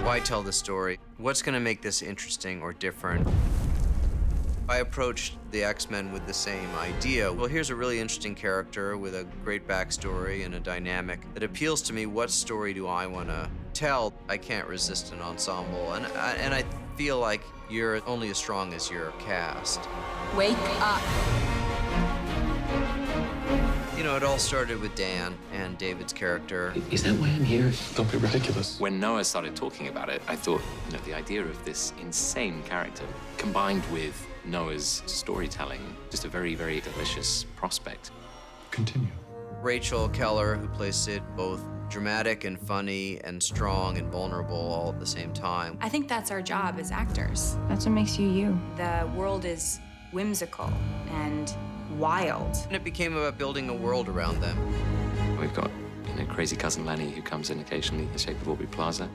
Why tell the story? What's going to make this interesting or different? I approached the X-Men with the same idea. Well, here's a really interesting character with a great backstory and a dynamic that appeals to me. What story do I want to tell? I can't resist an ensemble, and I feel like you're only as strong as your cast. Wake up. You know, it all started with Dan and David's character. Is that why I'm here? Don't be ridiculous. When Noah started talking about it, I thought, you know, the idea of this insane character combined with Noah's storytelling, just a very, very delicious prospect. Continue. Rachel Keller, who plays Sid, both dramatic and funny and strong and vulnerable all at the same time. I think that's our job as actors. That's what makes you you. The world is whimsical and wild. And it became about building a world around them. We've got, you know, crazy cousin Lenny who comes in occasionally, the shape of Aubrey Plaza,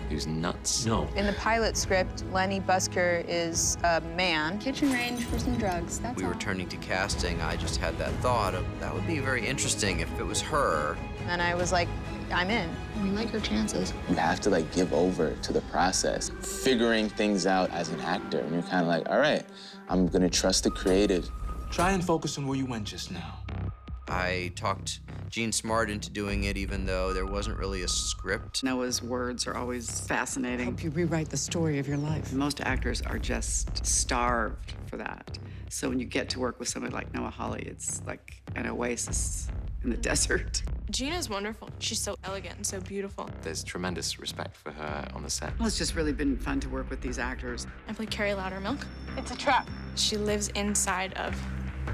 who's nuts. No. In the pilot script, Lenny Busker is a man. Kitchen range for some drugs, that's We were turning to casting. I just had that thought of that would be very interesting if it was her. And I was like, I'm in. We like her chances. You have to like give over to the process, figuring things out as an actor. And you're kind of like, all right, I'm gonna trust the creative. Try and focus on where you went just now. I talked Gene Smart into doing it, even though there wasn't really a script. Noah's words are always fascinating. Help you rewrite the story of your life. Most actors are just starved for that. So when you get to work with somebody like Noah Hawley, it's like an oasis in the desert. Gina's wonderful. She's so elegant and so beautiful. There's tremendous respect for her on the set. Well, it's just really been fun to work with these actors. I play Carrie Loudermilk. It's a trap. She lives inside of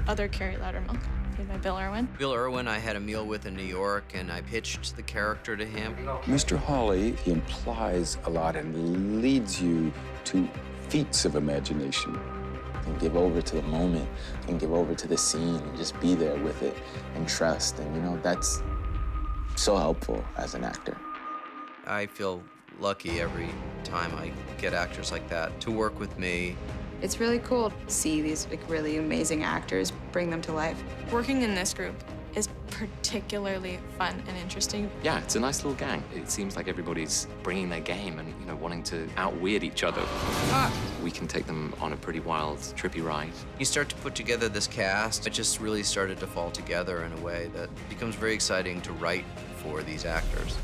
other Carrie Loudermilk, played by Bill Irwin. Bill Irwin, I had a meal with in New York, and I pitched the character to him. Mr. Hawley, he implies a lot and leads you to feats of imagination. And give over to the moment and give over to the scene and just be there with it and trust. And, you know, that's so helpful as an actor. I feel lucky every time I get actors like that to work with me. It's really cool to see these like really amazing actors, bring them to life. Working in this group is particularly fun and interesting. Yeah, it's a nice little gang. It seems like everybody's bringing their game and, you know, wanting to out-weird each other. We can take them on a pretty wild, trippy ride. You start to put together this cast. It just really started to fall together in a way that becomes very exciting to write for these actors.